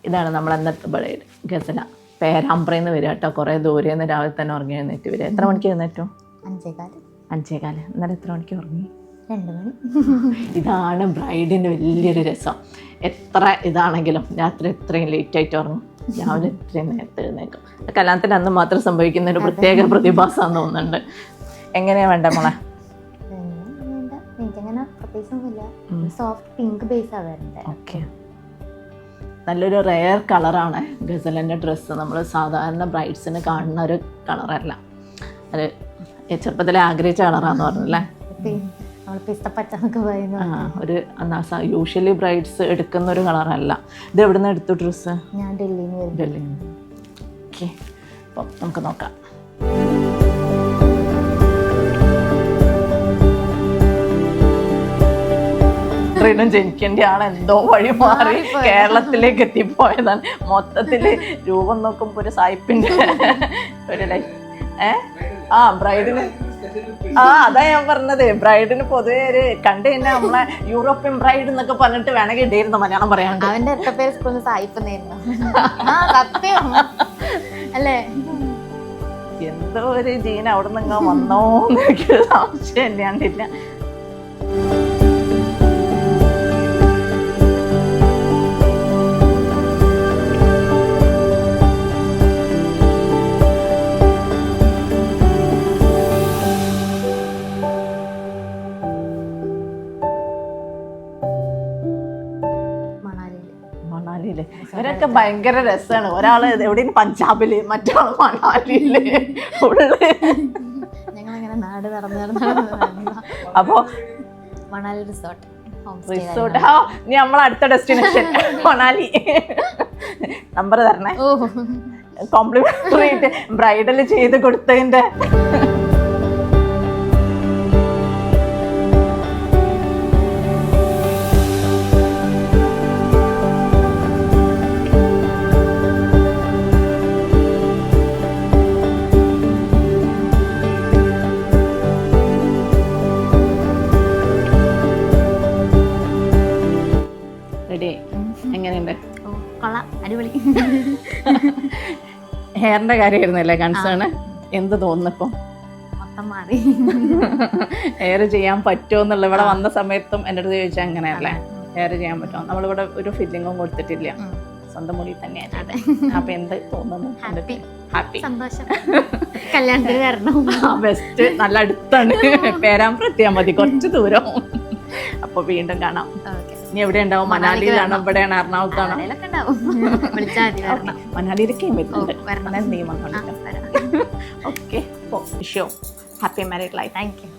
ഇതാണ് നമ്മൾ അന്നത്തെ ബ്രൈഡ് ഗസല. പേരാമ്പ്രയിൽ നിന്ന് വരിക കേട്ടോ. കുറേ ദൂരെ നിന്ന് രാവിലെ തന്നെ ഉറങ്ങി എഴുന്നേറ്റ് വരിക. എത്ര മണിക്ക് എഴുന്നേറ്റോ? 5:15. അന്നേരം എത്ര മണിക്ക് ഉറങ്ങി? 2 മണി. ഇതാണ് ബ്രൈഡിൻ്റെ വലിയൊരു രസം. എത്ര ഇതാണെങ്കിലും രാത്രി എത്രയും ലേറ്റായിട്ട് ഉറങ്ങും, രാവിലെ എത്രയും നേരത്തെ എഴുന്നേക്കും. കല്യാണത്തിന് അന്ന് മാത്രം സംഭവിക്കുന്ന ഒരു പ്രത്യേക പ്രതിഭാസമാണെന്ന് തോന്നുന്നുണ്ട്. എങ്ങനെയാ വേണ്ട മോളെ? എനിക്കങ്ങനെ പ്രത്യേകിച്ചൊന്നുമില്ല. സോഫ്റ്റ് പിങ്ക് ബേസാ വരണ്ടേ. ഓക്കെ, നല്ലൊരു റെയർ കളറാണ് ഗസലിൻ്റെ ഡ്രസ്സ്. നമ്മൾ സാധാരണ ബ്രൈഡ്സിന് കാണുന്ന ഒരു കളറല്ല. അത് ചെറുപ്പത്തിലെ ആഗ്രഹിച്ച കളറാന്ന് പറഞ്ഞല്ലേ. ഒരു യൂഷ്വലി ബ്രൈഡ്സ് എടുക്കുന്ന ഒരു കളറല്ല. ഇത് എവിടെ നിന്ന് എടുത്തു ഡ്രസ്സ്? ഞാൻ ഡൽഹിയിൽ നിന്ന്. ഓക്കെ, അപ്പം നമുക്ക് നോക്കാം. ജനിക്കേണ്ട ആൾ എന്തോ വഴി മാറി കേരളത്തിലേക്ക് എത്തിപ്പോയതാണ്. മൊത്തത്തില് രൂപം നോക്കുമ്പോ ഒരു സായിപ്പിന്റെ ഒരു ലൈഫ്. ബ്രൈഡിന് അതാ ഞാൻ പറഞ്ഞത്. ബ്രൈഡിന് പൊതുവെ ഒരു കണ്ടു കഴിഞ്ഞാൽ നമ്മളെ യൂറോപ്യൻ ബ്രൈഡ് എന്നൊക്കെ പറഞ്ഞിട്ട് വേണമെങ്കിൽ ഇടയിരുന്നു മലയാളം പറയാണ്ട്. അവന്റെ എത്ര പേര് സ്കൂളിൽ സായിപ്പുന്നായിരുന്നു അല്ലേ? എന്തോ ഒരു ജീൻ അവിടെ നിന്ന് വന്നോന്ന് എനിക്ക് സംശയം ഇല്ലാണ്ടില്ല. ഇവരൊക്കെ ഭയങ്കര രസമാണ്. ഒരാള് എവിടെയും പഞ്ചാബില്, മറ്റൊരാള് മണാലിയില്. ഞങ്ങളങ്ങനെ നാട് നടന്നു. അപ്പൊ മണാലി റിസോർട്ട് നീ നമ്മളെ അടുത്ത ഡെസ്റ്റിനേഷൻ മണാലി. നമ്പർ തരണേ. കോംപ്ലിമെന്ററി ബ്രൈഡൽ ചെയ്ത് കൊടുത്തതിന്റെ. എങ്ങനെയുണ്ട്? അടിപൊളി. ഹെയറിന്റെ കാര്യമായിരുന്നല്ലേ കൺസേൺ? എന്ത് തോന്നുന്നിപ്പോ? മൊത്തം മാറി. ഹെയർ ചെയ്യാൻ പറ്റുമോ എന്നുള്ള ഇവിടെ വന്ന സമയത്തും എൻ്റെ അടുത്ത് ചോദിച്ചാൽ അങ്ങനെയല്ലേ, ഹെയർ ചെയ്യാൻ പറ്റുമോ? നമ്മളിവിടെ ഒരു ഫില്ലിങ്ങും കൊടുത്തിട്ടില്ല, സ്വന്തം മുടി തന്നെയാണ്. അപ്പൊ എന്ത് തോന്നുന്നു? ഹാപ്പി, സന്തോഷം. കല്യാണത്തിന് വരണം. ബെസ്റ്റ്. നല്ല അടുത്താണ്. പേരാമ്പ്ര എത്തിയാൽ മതി, കുറച്ച് ദൂരം. അപ്പൊ വീണ്ടും കാണാം. നീ എവിടെ ഉണ്ടാവും? മണാലിയിലാണോ, ഇവിടെയാണ്, എറണാകുളത്താണോ? മണാലിയിലൊക്കെ വരുന്നുണ്ട്. നീ വന്നോളൂ. Okay, happy married life. Thank you.